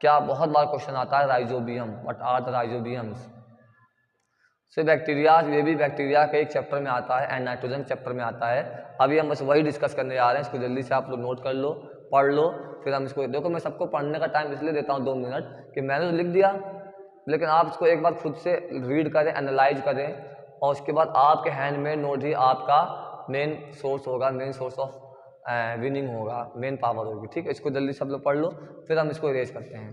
क्या बहुत बार क्वेश्चन आता है राइजोबियम, व्हाट आर द राइजोबियम्स। से बैक्टीरिया, ये भी बैक्टीरिया के एक चैप्टर में आता है, एंड नाइट्रोजन चैप्टर में आता है। अभी हम बस वही डिस्कस करने जा रहे हैं, इसको जल्दी से आप लोग नोट कर लो, पढ़ लो, फिर हम इसको देखो। मैं सबको पढ़ने का टाइम इसलिए देता हूँ 2 मिनट कि मैंने तो लिख दिया, लेकिन आप इसको एक बार खुद से रीड करें, एनालाइज करें, और उसके बाद आपके हैंड में नोट ही आपका मेन सोर्स होगा, मेन सोर्स ऑफ विनिंग होगा, मेन पावर होगी, ठीक है। इसको जल्दी सब लोग पढ़ लो, फिर हम इसको इरेज करते हैं।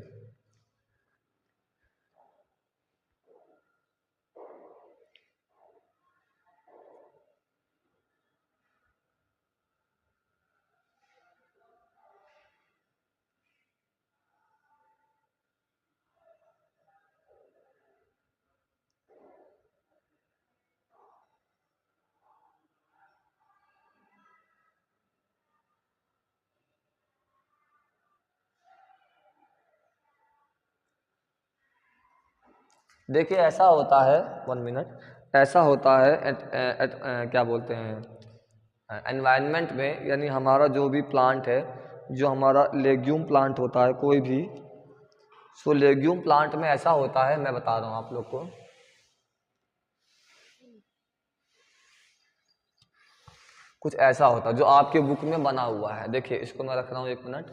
देखिए ऐसा होता है, 1 मिनट, ऐसा होता है क्या बोलते हैं एनवायरनमेंट में, यानी हमारा जो भी प्लांट है, जो हमारा लेग्यूम प्लांट होता है कोई भी, सो लेग्यूम प्लांट में ऐसा होता है, मैं बता रहा हूँ आप लोग को। कुछ ऐसा होता है जो आपके बुक में बना हुआ है। देखिए इसको मैं रख रहा हूँ 1 मिनट।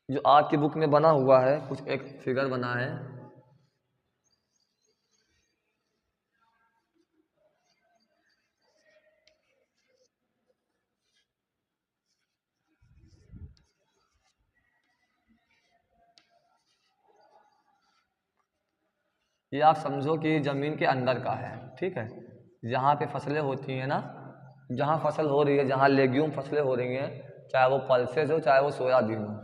जो आपकी बुक में बना हुआ है, कुछ एक फिगर बना है, ये आप समझो कि ज़मीन के अंदर का है, ठीक है। जहाँ पे फसलें होती हैं ना, जहाँ फसल हो रही है, जहाँ लेग्यूम फसलें हो रही हैं, चाहे वो पल्सेस हो चाहे वो सोयाबीन हो,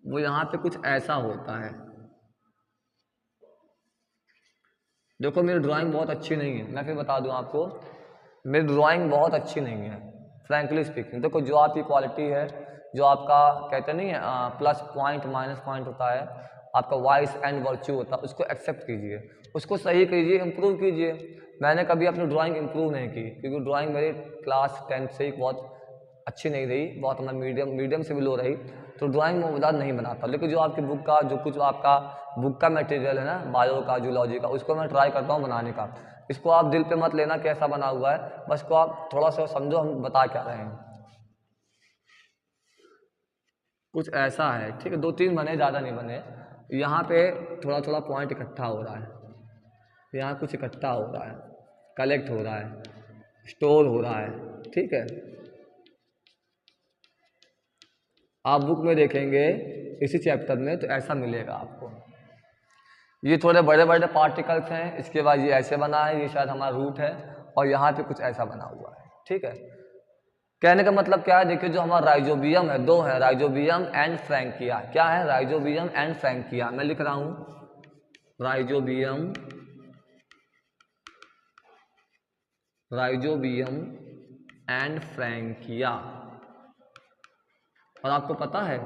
वो यहाँ पे कुछ ऐसा होता है। देखो मेरी ड्राइंग बहुत अच्छी नहीं है, मैं फिर बता दूँ आपको, मेरी ड्राइंग बहुत अच्छी नहीं है फ्रैंकली स्पीकिंग। देखो जो आपकी क्वालिटी है, जो आपका कहते नहीं है प्लस पॉइंट माइनस पॉइंट होता है, आपका वाइस एंड वर्च्यू होता है, उसको एक्सेप्ट कीजिए, उसको सही कीजिए, इम्प्रूव कीजिए। मैंने कभी अपनी ड्राइंग इम्प्रूव नहीं की, क्योंकि ड्राइंग मेरी क्लास 10th से ही बहुत अच्छी नहीं रही, बहुत मैं मीडियम मीडियम से भी लो रही, तो ड्राइंग में मज़ेदार नहीं बनाता। लेकिन जो आपकी बुक का जो कुछ आपका बुक का मटेरियल है ना, बायो का जूलॉजी का, उसको मैं ट्राई करता हूँ बनाने का। इसको आप दिल पे मत लेना कैसा बना हुआ है, बस को आप थोड़ा सा समझो हम बता क्या रहे हैं। कुछ ऐसा है, ठीक है, 2-3 बने, ज़्यादा नहीं बने। यहाँ पे थोड़ा थोड़ा पॉइंट इकट्ठा हो रहा है, यहाँ कुछ इकट्ठा हो रहा है, कलेक्ट हो रहा है, स्टोर हो रहा है, ठीक है। आप बुक में देखेंगे इसी चैप्टर में तो ऐसा मिलेगा आपको। ये थोड़े बड़े बड़े पार्टिकल्स हैं, इसके बाद ये ऐसे बना है, ये शायद हमारा रूट है, और यहाँ पे कुछ ऐसा बना हुआ है, ठीक है। कहने का मतलब क्या है, देखिए जो हमारा राइजोबियम है, दो है, राइजोबियम एंड फ्रैंकिया। क्या है, राइजोबियम एंड फ्रैंकिया। मैं लिख रहा हूँ राइजोबियम, राइजोबियम एंड फ्रैंकिया। और आपको पता है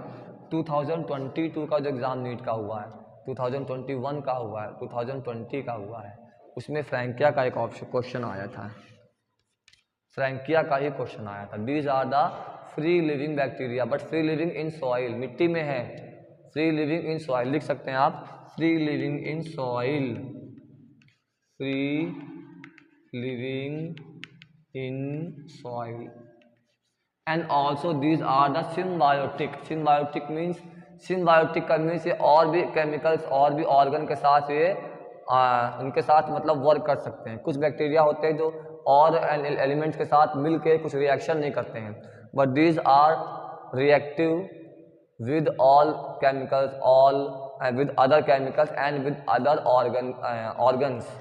2022 का जो एग्ज़ाम नीट का हुआ है, 2021 का हुआ है, 2020 का हुआ है, उसमें फ्रैंकिया का एक ऑप्शन क्वेश्चन आया था, फ्रैंकिया का ही क्वेश्चन आया था। These are the free living bacteria, but free living in soil, मिट्टी में है, फ्री लिविंग इन सॉइल लिख सकते हैं आप, free living in soil, free living in soil. And also these are the symbiotic, symbiotic means, symbiotic करने से और भी केमिकल्स और भी ऑर्गन के साथ ये उनके साथ मतलब वर्क कर सकते हैं। कुछ बैक्टीरिया होते हैं जो और एलिमेंट्स के साथ मिल के कुछ रिएक्शन नहीं करते हैं, but these are reactive with all chemicals, all with other chemicals and with other organs,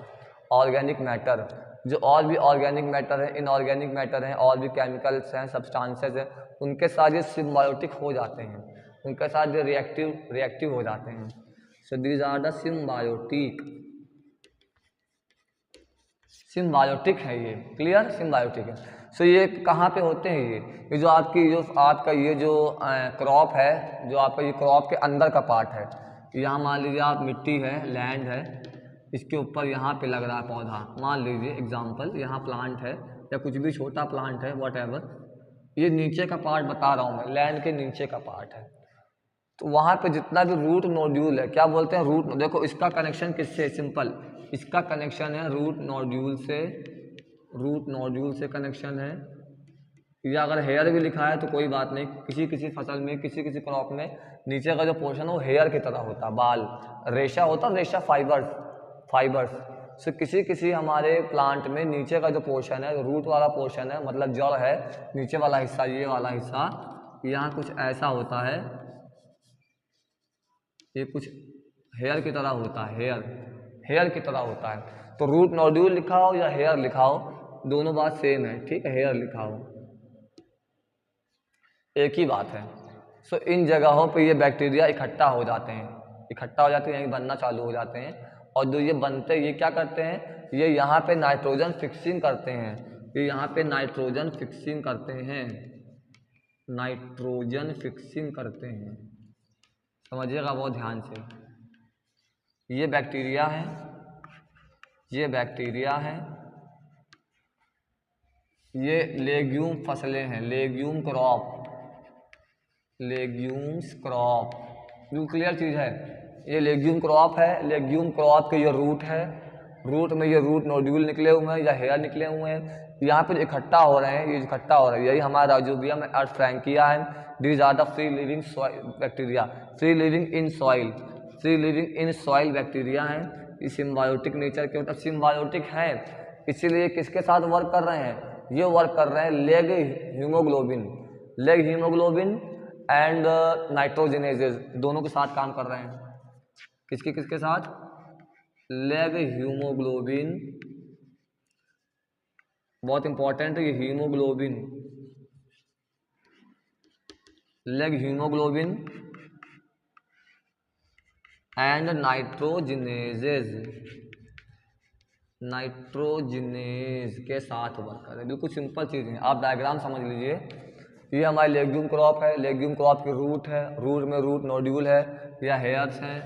organic matter. जो और भी ऑर्गेनिक मैटर है, इनऑर्गेनिक मैटर हैं, और भी केमिकल्स हैं, सब्सटेंसेस हैं, उनके साथ ये सिम्बायोटिक हो जाते हैं, उनके साथ ये रिएक्टिव हो जाते हैं। So these are the symbiotic, symbiotic है ये, क्लियर, सिम्बायोटिक है। सो ये कहाँ पे होते हैं, ये जो आपका ये जो क्रॉप है, जो आपका ये क्रॉप के अंदर का पार्ट है, यहाँ मान लीजिए आप मिट्टी है, लैंड है, इसके ऊपर यहाँ पे लग रहा है पौधा, मान लीजिए एग्जांपल यहाँ प्लांट है या कुछ भी छोटा प्लांट है, व्हाटएवर, ये नीचे का पार्ट बता रहा हूँ मैं, लैंड के नीचे का पार्ट है। तो वहाँ पे जितना भी रूट नोड्यूल है, क्या बोलते हैं रूट, देखो इसका कनेक्शन किससे, सिंपल, इसका कनेक्शन है रूट नोड्यूल से, रूट नोड्यूल से कनेक्शन है। या अगर हेयर भी लिखा है तो कोई बात नहीं, किसी किसी फसल में, किसी किसी क्रॉप में नीचे का जो पोर्शन है वो हेयर की तरह होता है, बाल, रेशा होता है, रेशा फाइबर्स, फाइबर्स। सो किसी किसी हमारे प्लांट में नीचे का जो पोर्शन है, रूट वाला पोर्शन है, मतलब जड़ है, नीचे वाला हिस्सा, ये वाला हिस्सा, यहाँ कुछ ऐसा होता है, ये कुछ हेयर की तरह होता है, हेयर की तरह होता है। तो रूट नोड्यूल लिखा हो या हेयर लिखा हो, दोनों बात सेम है, ठीक है, हेयर लिखा हो एक ही बात है। सो इन जगहों पे ये बैक्टीरिया इकट्ठा हो जाते हैं, इकट्ठा हो जाते हैं, यहीं बनना चालू हो जाते हैं, और जो ये बनते हैं ये क्या करते हैं, ये यहाँ पे नाइट्रोजन फिक्सिंग करते हैं, ये यहाँ पे नाइट्रोजन फिक्सिंग करते हैं, नाइट्रोजन फिक्सिंग करते हैं, समझिएगा बहुत ध्यान से, ये बैक्टीरिया है, ये बैक्टीरिया है, ये लेग्यूम फसलें हैं, लेग्यूम क्रॉप, लेग्यूम्स क्रॉप, बिल्कुल क्लियर चीज़ है। ये लेग्यूम क्रॉप है, लेग्यूम क्रॉप के ये रूट है, रूट में ये रूट नोड्यूल निकले हुए हैं या हेयर निकले हुए हैं, यहाँ पर इकट्ठा हो रहे हैं, ये इकट्ठा हो रहा है, यही हमारा राइजोबियम अर्थ फ्रैंकिया है। These are the free living bacteria, free living in soil, free living in soil bacteria हैं। ये सिम्बायोटिक नेचर के, मतलब सिम्बायोटिक हैं, इसीलिए किसके साथ वर्क कर रहे हैं, ये वर्क कर रहे हैं leg haemoglobin, leg haemoglobin and nitrogenases दोनों के साथ काम कर रहे हैं। किसके साथ, लेग हीमोग्लोबिन, बहुत इंपॉर्टेंट है ये haemoglobin, leg haemoglobin and nitrogenases, nitrogenase के साथ वर्क कर रहे हैं। बिल्कुल सिंपल चीज़ है, आप डायग्राम समझ लीजिए। ये हमारी लेग्यूम क्रॉप है, लेग्यूम क्रॉप की रूट है, रूट में रूट नोड्यूल है या हेयर्स हैं।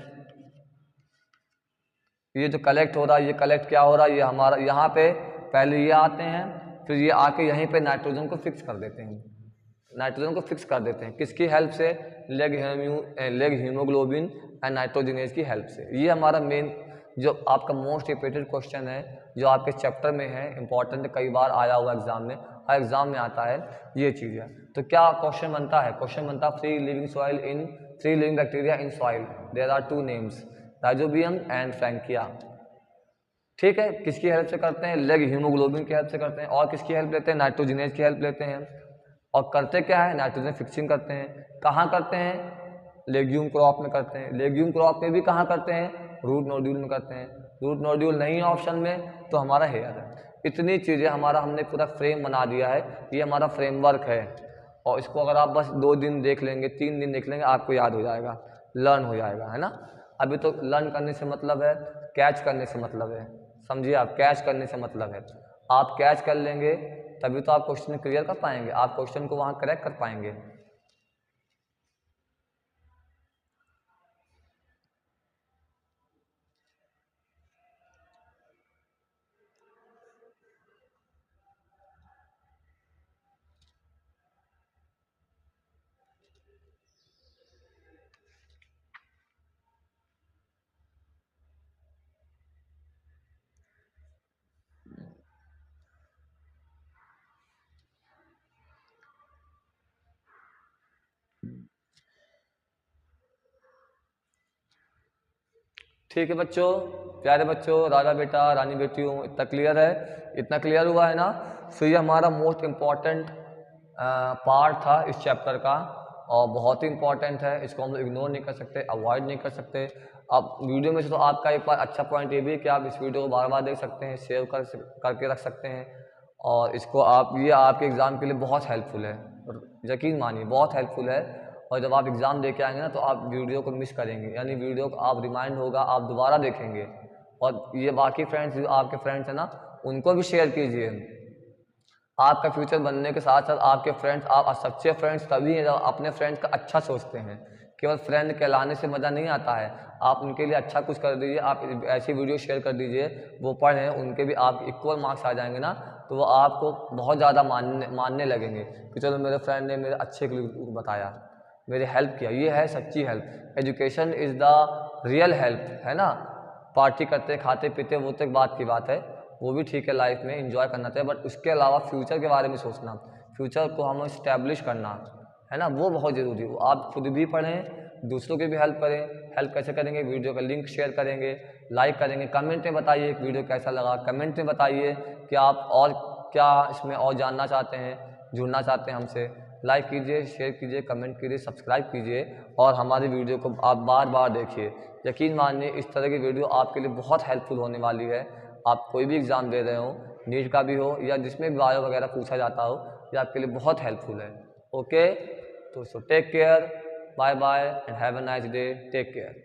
ये जो कलेक्ट हो रहा है, ये कलेक्ट क्या हो रहा है, ये हमारा यहाँ पे पहले ये आते हैं, फिर ये आके यहीं पे नाइट्रोजन को फिक्स कर देते हैं, नाइट्रोजन को फिक्स कर देते हैं। किसकी हेल्प से, लेग हीमोग्लोबिन एंड नाइट्रोजनेज की हेल्प से। ये हमारा मेन जो आपका मोस्ट रिपीटेड क्वेश्चन है, जो आपके चैप्टर में है, इंपॉर्टेंट, कई बार आया हुआ एग्जाम में, हर एग्जाम में आता है ये चीज़ है। तो क्या क्वेश्चन बनता है, क्वेश्चन बनता है free living soil in, free living bacteria in soil, there are two names, Rhizobium and Frankia. ठीक है, किसकी हेल्प से करते हैं, लेग हीमोग्लोबिन की हेल्प से करते हैं, और किसकी हेल्प लेते हैं, नाइट्रोजनेज की हेल्प लेते हैं। और करते क्या है, नाइट्रोजन फिक्सिंग करते हैं। कहाँ करते हैं, लेग्यूम क्रॉप में करते हैं, लेग्यूम क्रॉप में भी कहाँ करते हैं, रूट नोड्यूल में करते हैं। रूट नोड्यूल नहीं है ऑप्शन में तो हमारा हेयर है। इतनी चीज़ें हमारा हमने पूरा फ्रेम बना दिया है, ये हमारा फ्रेमवर्क है। और इसको अगर आप बस 2 दिन देख लेंगे, 3 दिन देख लेंगे, आपको याद हो जाएगा, लर्न हो जाएगा, है ना। अभी तो लर्न करने से मतलब है, कैच करने से मतलब है, समझिए आप, कैच करने से मतलब है आप कैच कर लेंगे तभी तो आप क्वेश्चन क्लियर कर पाएंगे, आप क्वेश्चन को वहाँ करेक्ट कर पाएंगे। ठीक है बच्चों, प्यारे बच्चों, राजा बेटा रानी बेटियों, इतना क्लियर है, इतना क्लियर हुआ है ना। सो ये हमारा मोस्ट इम्पॉर्टेंट पार्ट था इस चैप्टर का, और बहुत ही इम्पॉर्टेंट है, इसको हम लोग इग्नोर नहीं कर सकते, अवॉइड नहीं कर सकते। अब वीडियो में से तो आपका एक बार अच्छा पॉइंट ये भी है कि आप इस वीडियो को बार बार देख सकते हैं, सेव करके रख सकते हैं, और इसको आप, ये आपके एग्ज़ाम के लिए बहुत हेल्पफुल है, यकीन मानिए बहुत हेल्पफुल है। और जब आप एग्ज़ाम दे के आएंगे ना तो आप वीडियो को मिस करेंगे, यानी वीडियो को आप रिमाइंड होगा, आप दोबारा देखेंगे। और ये बाकी फ्रेंड्स जो आपके फ्रेंड्स हैं ना, उनको भी शेयर कीजिए। आपका फ्यूचर बनने के साथ साथ आपके फ्रेंड्स, आप सच्चे फ्रेंड्स तभी हैं जब अपने फ्रेंड्स का अच्छा सोचते हैं। केवल फ्रेंड कहलाने से मज़ा नहीं आता है, आप उनके लिए अच्छा कुछ कर दीजिए, आप ऐसी वीडियो शेयर कर दीजिए, वो पढ़ें, उनके भी आप इक्वल मार्क्स आ जाएंगे ना, तो वो आपको बहुत ज़्यादा मानने लगेंगे कि चलो मेरे फ्रेंड ने मेरे अच्छे के लिए बताया, मेरे हेल्प किया। ये है सच्ची help, education is the real help, है ना। पार्टी करते खाते पीते वो तो एक बात की बात है, वो भी ठीक है, लाइफ में एंजॉय करना चाहिए, बट उसके अलावा फ्यूचर के बारे में सोचना, फ्यूचर को हम इस्टेब्लिश करना, है ना, वो बहुत ज़रूरी है। आप खुद भी पढ़ें, दूसरों की भी हेल्प करें। हेल्प कैसे करेंगे, वीडियो का लिंक शेयर करेंगे, लाइक करेंगे, कमेंट में बताइए वीडियो कैसा लगा, कमेंट में बताइए कि आप और क्या इसमें और जानना चाहते हैं, जुड़ना चाहते हैं हमसे। लाइक कीजिए, शेयर कीजिए, कमेंट कीजिए, सब्सक्राइब कीजिए, और हमारी वीडियो को आप बार बार देखिए। यकीन मानिए इस तरह की वीडियो आपके लिए बहुत हेल्पफुल होने वाली है। आप कोई भी एग्ज़ाम दे रहे हो, नीट का भी हो या जिसमें भी बायो वगैरह पूछा जाता हो, ये आपके लिए बहुत हेल्पफुल है। ओके, तो so take care, bye bye and have a nice day, take care.